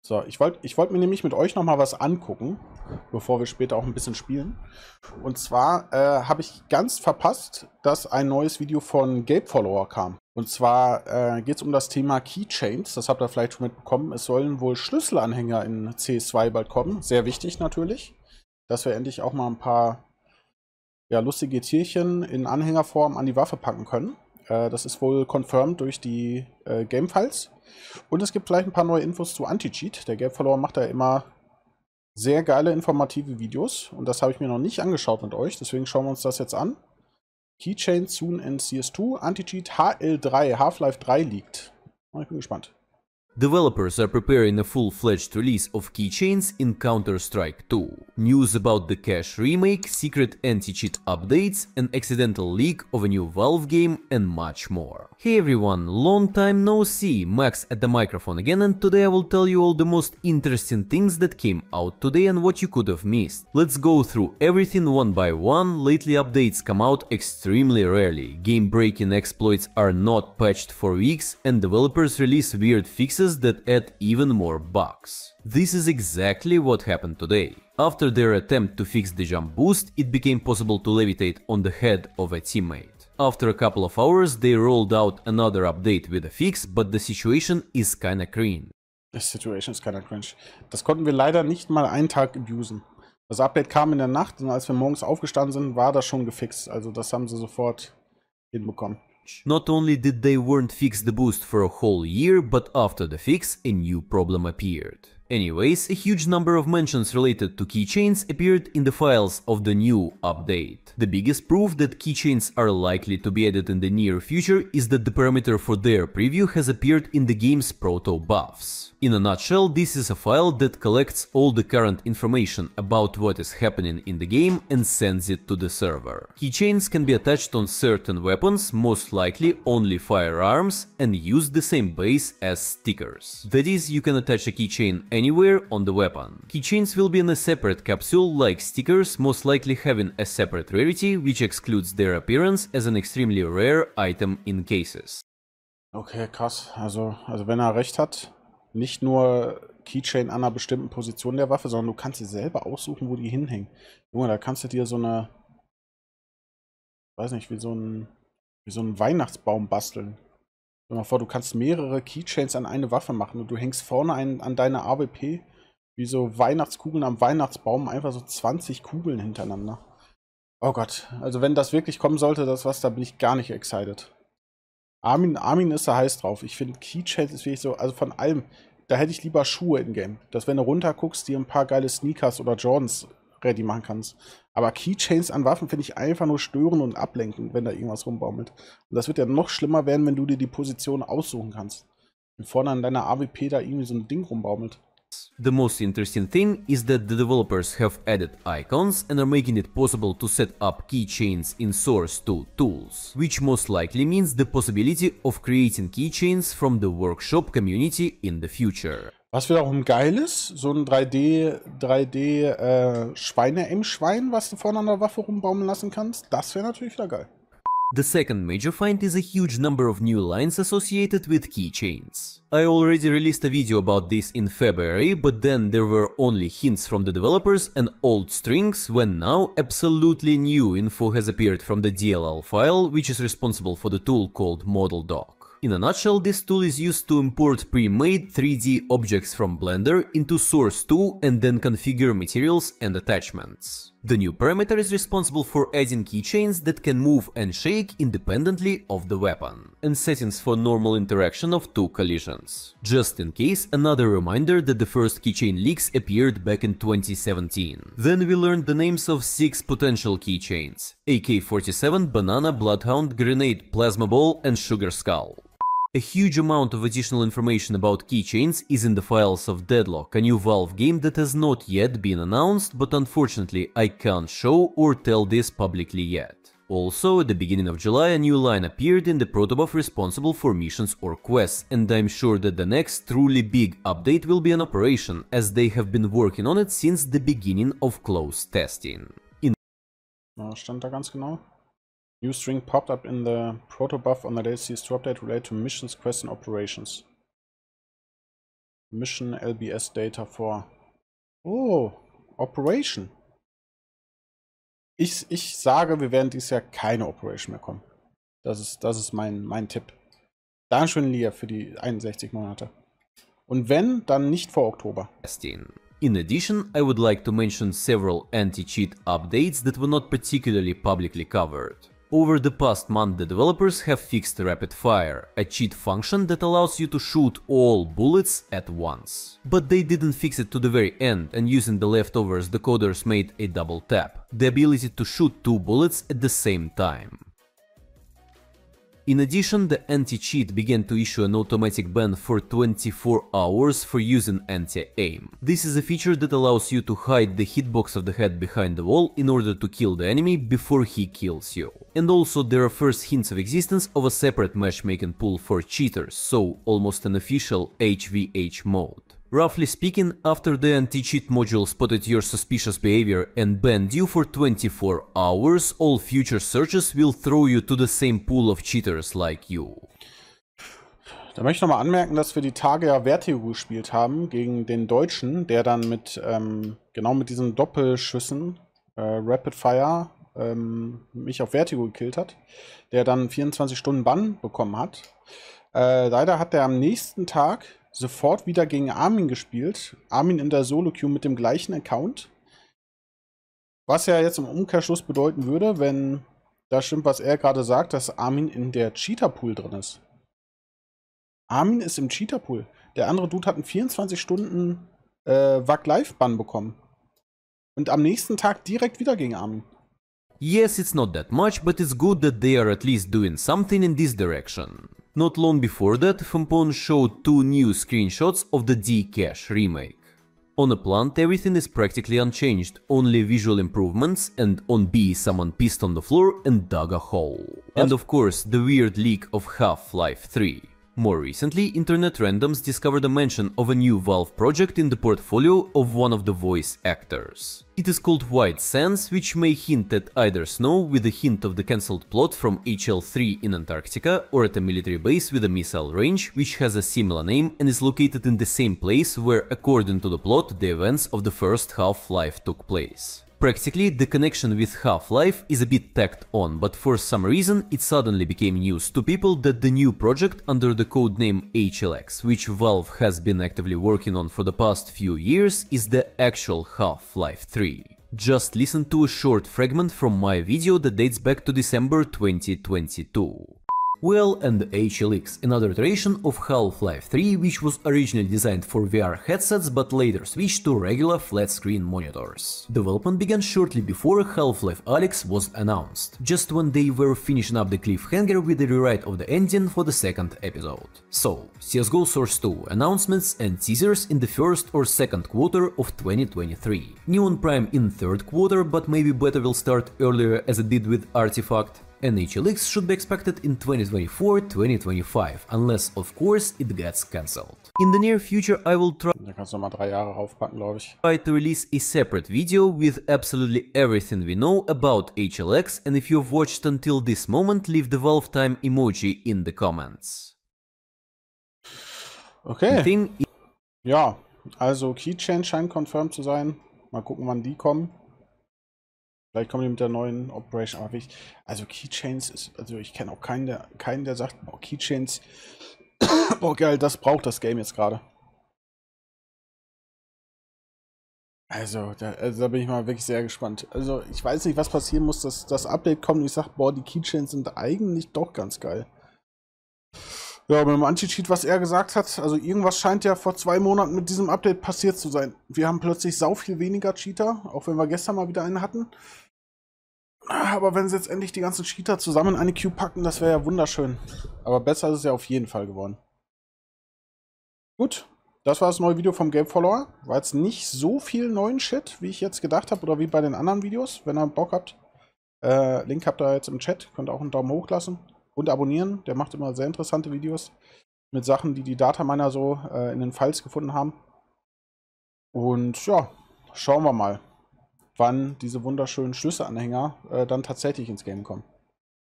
So, ich wollt mir nämlich mit euch nochmal was angucken, bevor wir später auch ein bisschen spielen. Und zwar habe ich ganz verpasst, dass ein neues Video von Gabe-Follower kam. Und zwar geht es um das Thema Keychains. Das habt ihr vielleicht schon mitbekommen. Es sollen wohl Schlüsselanhänger in CS2 bald kommen. Sehr wichtig natürlich, dass wir endlich auch mal ein paar lustige Tierchen in Anhängerform an die Waffe packen können. Das ist wohl confirmed durch die Gamefiles. Und es gibt vielleicht ein paar neue Infos zu Anti-Cheat. Der Gabe-Follower macht da immer sehr geile, informative Videos. Und das habe ich mir noch nicht angeschaut mit euch. Deswegen schauen wir uns das jetzt an. Keychains soon in CS2. Anti-Cheat HL3, Half-Life 3 leaked. Ich bin gespannt. Developers are preparing a full-fledged release of Keychains in Counter-Strike 2. News about the cache remake, secret anti-cheat updates, an accidental leak of a new Valve game, and much more. Hey everyone, long time no see, Max at the microphone again, and today I will tell you all the most interesting things that came out today and what you could have missed. Let's go through everything one by one. Lately updates come out extremely rarely, game-breaking exploits are not patched for weeks, and developers release weird fixes that add even more bugs. This is exactly what happened today. After their attempt to fix the jump boost, it became possible to levitate on the head of a teammate. After a couple of hours, they rolled out another update with a fix, but the situation is kinda cringe. The situation is kinda cringe. Das konnten wir leider nicht mal einen Tag abusen. Das Update kam in der Nacht und als wir morgens aufgestanden sind, war das schon gefixt. Also das haben sie sofort hinbekommen. Not only did they weren't fix the boost for a whole year, but after the fix, a new problem appeared. Anyways, a huge number of mentions related to keychains appeared in the files of the new update. The biggest proof that keychains are likely to be added in the near future is that the parameter for their preview has appeared in the game's proto buffs. In a nutshell, this is a file that collects all the current information about what is happening in the game and sends it to the server. Keychains can be attached on certain weapons, most likely only firearms, and use the same base as stickers. That is, you can attach a keychain anywhere on the weapon. Keychains will be in a separate capsule like stickers, most likely having a separate rarity, which excludes their appearance as an extremely rare item in cases. Okay, krass. Also wenn er recht hat, nicht nur Keychain an einer bestimmten Position der Waffe, sondern du kannst dir selber aussuchen, wo die hinhängen. Junge, da kannst du dir so eine, weiß nicht, wie so ein Weihnachtsbaum basteln. Stell dir mal vor, du kannst mehrere Keychains an eine Waffe machen und du hängst vorne an deine AWP wie so Weihnachtskugeln am Weihnachtsbaum, einfach so 20 Kugeln hintereinander. Oh Gott, also wenn das wirklich kommen sollte, da bin ich gar nicht excited. Armin ist da heiß drauf. Ich finde Keychains ist wirklich so, also von allem, da hätte ich lieber Schuhe im Game. Dass wenn du runter guckst, dir ein paar geile Sneakers oder Jordans ready machen kannst. Aber Keychains an Waffen finde ich einfach nur stören und ablenken, wenn da irgendwas rumbaumelt. Und das wird ja noch schlimmer werden, wenn du dir die Position aussuchen kannst. Und vorne an deiner AWP da irgendwie so ein Ding rumbaumelt. The most interesting thing is that the developers have added icons and are making it possible to set up keychains in Source 2 tools, which most likely means the possibility of creating keychains from the workshop community in the future. Was wiederum geil ist, so ein 3D Schweine-M-Schwein, was du vorne an der Waffe rumbaumeln lassen kannst, das wäre natürlich wieder geil. The second major find is a huge number of new lines associated with keychains. I already released a video about this in February, but then there were only hints from the developers and old strings, when now absolutely new info has appeared from the DLL file, which is responsible for the tool called ModelDoc. In a nutshell, this tool is used to import pre-made 3D objects from Blender into Source 2 and then configure materials and attachments. The new parameter is responsible for adding keychains that can move and shake independently of the weapon, and settings for normal interaction of two collisions. Just in case, another reminder that the first keychain leaks appeared back in 2017. Then we learned the names of 6 potential keychains: AK-47, Banana, Bloodhound, Grenade, Plasma Ball, and Sugar Skull. A huge amount of additional information about keychains is in the files of Deadlock, a new Valve game that has not yet been announced, but unfortunately I can't show or tell this publicly yet. Also, at the beginning of July, a new line appeared in the protobuf responsible for missions or quests, and I'm sure that the next truly big update will be an operation, as they have been working on it since the beginning of closed testing. Stand da ganz genau. New string popped up in the proto buff on the latest CS2 update related to missions, quests and operations. Mission LBS Data for. Oh, Operation. Ich sage, wir werden dieses Jahr keine Operation mehr kommen. Das ist mein Tipp. Dankeschön, Lia, für die 61 Monate. Und wenn, dann nicht vor Oktober. In addition, I would like to mention several anti-cheat updates that were not particularly publicly covered. Over the past month, the developers have fixed Rapid Fire, a cheat function that allows you to shoot all bullets at once. But they didn't fix it to the very end, and using the leftovers, the coders made a double tap, the ability to shoot 2 bullets at the same time. In addition, the anti-cheat began to issue an automatic ban for 24 hours for using anti-aim. This is a feature that allows you to hide the hitbox of the head behind the wall in order to kill the enemy before he kills you. And also there are first hints of existence of a separate matchmaking pool for cheaters, so almost an official HVH mode. Roughly speaking, after the anti-cheat module spotted your suspicious behavior and banned you for 24 hours, all future searches will throw you to the same pool of cheaters like you. Da möchte ich nochmal anmerken, dass wir die Tage ja Vertigo gespielt haben gegen den Deutschen, der dann mit, genau mit diesen Doppelschüssen, Rapid Fire, mich auf Vertigo gekillt hat, der dann 24 Stunden Bann bekommen hat. Leider hat er am nächsten Tag sofort wieder gegen Armin gespielt. Armin in der Solo-Queue mit dem gleichen Account. Was ja jetzt im Umkehrschluss bedeuten würde, wenn das stimmt, was er gerade sagt, dass Armin in der Cheater-Pool drin ist. Armin ist im Cheater-Pool. Der andere Dude hat einen 24 Stunden WAC-Live-Bann bekommen. Und am nächsten Tag direkt wieder gegen Armin. Yes, it's not that much, but it's good that they are at least doing something in this direction. Not long before that, Fampon showed 2 new screenshots of the D-Cache remake. On a plant, everything is practically unchanged, only visual improvements, and on B, someone pissed on the floor and dug a hole. And of course, the weird leak of Half-Life 3. More recently, Internet Randoms discovered a mention of a new Valve project in the portfolio of one of the voice actors. It is called White Sands, which may hint at either snow with a hint of the cancelled plot from HL3 in Antarctica, or at a military base with a missile range, which has a similar name and is located in the same place where, according to the plot, the events of the first Half-Life took place. Practically, the connection with Half-Life is a bit tacked on, but for some reason it suddenly became news to people that the new project under the codename HL3, which Valve has been actively working on for the past few years, is the actual Half-Life 3. Just listen to a short fragment from my video that dates back to December 2022. Well, and HL3, another iteration of Half-Life 3, which was originally designed for VR headsets but later switched to regular flat-screen monitors. Development began shortly before Half-Life Alyx was announced, just when they were finishing up the cliffhanger with the rewrite of the ending for the second episode. So, CSGO Source 2 announcements and teasers in the first or second quarter of 2023. Neon Prime in third quarter, but maybe beta will start earlier as it did with Artifact. And HL3 should be expected in 2024-2025, unless of course it gets cancelled. In the near future I will try Da kannst du mal 3 Jahre raufpacken, glaube ich. to release a separate video with absolutely everything we know about HL3, and if you've watched until this moment, leave the Valve time emoji in the comments. Okay. Ja, also Keychains scheint confirmed zu sein. Mal gucken, wann die kommen. Vielleicht kommen die mit der neuen Operation. Aber also Keychains ist, also ich kenne auch keinen, der sagt, boah, Keychains, boah geil, das braucht das Game jetzt gerade. Also da bin ich mal wirklich sehr gespannt. Also ich weiß nicht, was passieren muss, dass das Update kommt und ich sage, boah, die Keychains sind eigentlich doch ganz geil. Ja, mit dem Anti-Cheat, was er gesagt hat, also irgendwas scheint ja vor 2 Monaten mit diesem Update passiert zu sein. Wir haben plötzlich sau viel weniger Cheater, auch wenn wir gestern mal wieder einen hatten. Aber wenn sie jetzt endlich die ganzen Cheater zusammen in eine Queue packen, das wäre ja wunderschön. Aber besser ist es ja auf jeden Fall geworden. Gut, das war das neue Video vom Game Follower. War jetzt nicht so viel neuen Shit, wie ich jetzt gedacht habe oder wie bei den anderen Videos. Wenn ihr Bock habt, Link habt ihr jetzt im Chat, könnt auch einen Daumen hoch lassen und abonnieren. Der macht immer sehr interessante Videos mit Sachen, die die Dataminer so in den Files gefunden haben. Und ja, schauen wir mal, wann diese wunderschönen Schlüsselanhänger dann tatsächlich ins Game kommen.